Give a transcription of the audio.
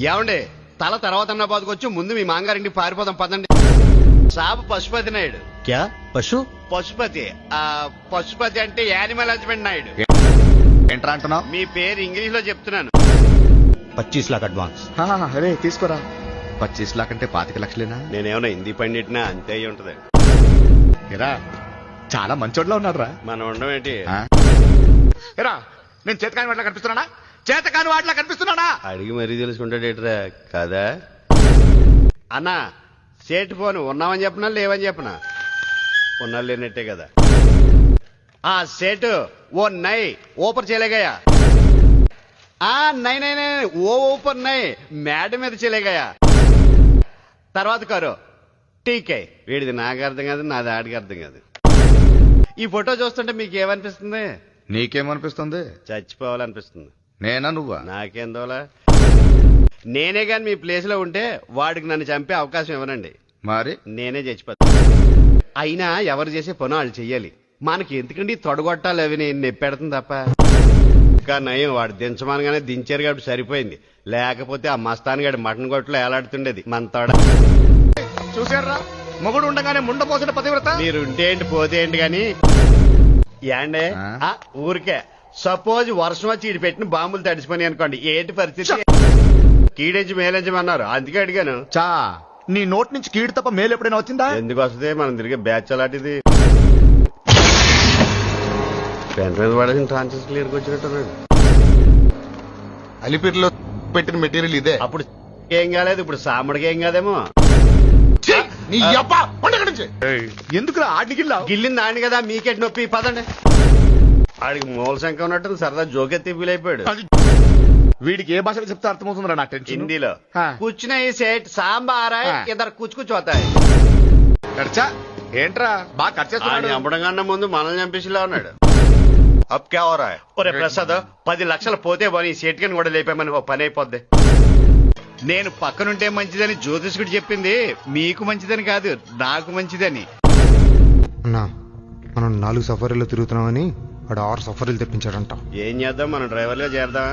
ఏమండి తల తర్వాత బాదుకొచ్చి ముందు మీ మాంగారింటికి పారిపోదాం పదండి. సాబ్ పశుపతి నాయుడు. క్యా పశు? పశుపతి పశుపతి అంటే యానిమల్ హస్బెండ్ నాయుడు. ఏంట్రా అంటున్నావు? మీ పేరు ఇంగ్లీష్ లో చెప్తున్నాను. 25 लाख అడ్వాన్స్. అరే తీసుకోరా. 25 लाख అంటే 25 లక్షలేనా? నేనేమన్నా హిందీ పండిట్నా అంతే అయి ఉంటది. ఎరా చాలా మంచోడ్లా ఉన్నాడు రా. మనం ఉండడం ఏంటి? ఎరా నేను చేతకాని వాటిలా కనిపిస్తున్నానా? చేతకాని వాటిలా కనిపిస్తున్నానా? అడిగి మరీ తెలుసుకుంటాడేట్రా కదా అన్నా. సేటు ఫోన్ ఉన్నామని చెప్పనా లేవని చెప్పనా? ఉన్నా లేనట్టే కదా. సేటు ఓ నై ఓపర్ చేయలేగయా? నై నై నై ఓ ఊపర్ నై మేడ మీద చేయలేగయా? తర్వాత కారు టీకే. వీడిది నాకు అర్థం కాదు, నాది ఆడికి అర్థం కాదు. ఈ ఫోటో చూస్తుంటే మీకు ఏమనిపిస్తుంది? నీకేమనిపిస్తుంది? చచ్చిపోవాలనిపిస్తుంది. నేనా నువ్వా? నాకేందోలా. నేనే గాని మీ ప్లేస్ లో ఉంటే వాడికి నన్ను చంపే అవకాశం ఇవ్వనండి. మరి నేనే చచ్చిపోతా. అయినా ఎవరు చేసే పని వాళ్ళు చెయ్యాలి. మనకి ఎందుకండి తొడగొట్టాలి అవి నేను నెప్పెడుతుంది తప్ప. ఇంకా నయం వాడు దించమనగానే దించారు కాబట్టి సరిపోయింది. లేకపోతే ఆ మస్తాన్ గడి మటన్ కొట్లో ఏలాడుతుండేది మన తోడ. చూసారా మొగుడు ఉండగానే ముండ పోసిన పతివ్రత. మీరు ఉంటే ఏంటి పోతే ఏంటి గాని ఏండే ఊరికే సపోజ్ వర్షం వచ్చి ఈడు పెట్టిన బాంబులు తడిసిపోయి అనుకోండి, ఏంటి పరిస్థితి? కీడించి మేలించమన్నారు అందుకే అడిగాను. చా నీ నోట్ నుంచి కీడు తప్ప మేలు ఎప్పుడైనా వచ్చిందా? ఎందుకు వస్తుంది? మనం తిరిగే బ్యాచ్ అలాంటిది. పెన్ మీద పడేసిన ట్రాన్సెస్ క్లియర్కి వచ్చినట్టున్నాడు. అలిపిరిలో పెట్టిన మెటీరియల్ ఇదే. అప్పుడు ఏం కాలేదు, ఇప్పుడు సాముడికి ఏం కాదేమో. నీ యబ్బ ఉండు ఇక్కడి నుంచి. ఎందుకురా ఆడికి గిల్లింది ఆడి కదా, మీకెట్ నొప్పి పదండి. ఆడికి మూల శంఖ ఉన్నట్టు సరదా జోకెత్తి ఫీల్ అయిపోయాడు. వీడికి ఏ భాషలో చెప్తే అర్థమవుతుందిరా నాకు టెన్షన్. హిందీలో హా. కూర్చున్న ఈ సెట్ సాంబారా ఇద్దరు కూర్చుకోతాయి. ఖర్చా ఏంట్రా బాగా ఖర్చు ఆయన చేస్తున్నాడు. చంపడం కన్నా ముందు మనల్ని చంపేసిలా ఉన్నాడు. అప్ క్యా హో రహా హై? ఒరే ప్రసాద్ 10 లక్షలు పోతే పోనీ సేట్కని కూడా లేపామని ఓ పని అయిపోద్ది. నేను పక్కనుంటే మంచిదని జ్యోతిష్కుడు చెప్పింది మీకు మంచిదని కాదు, నాకు మంచిదని. అన్నా మనం 4 సఫారీలో తిరుగుతున్నామని వాడు 6 సఫారీలు తెప్పించాడంట. ఏం చేద్దాం, మనం డ్రైవర్గా చేద్దాం.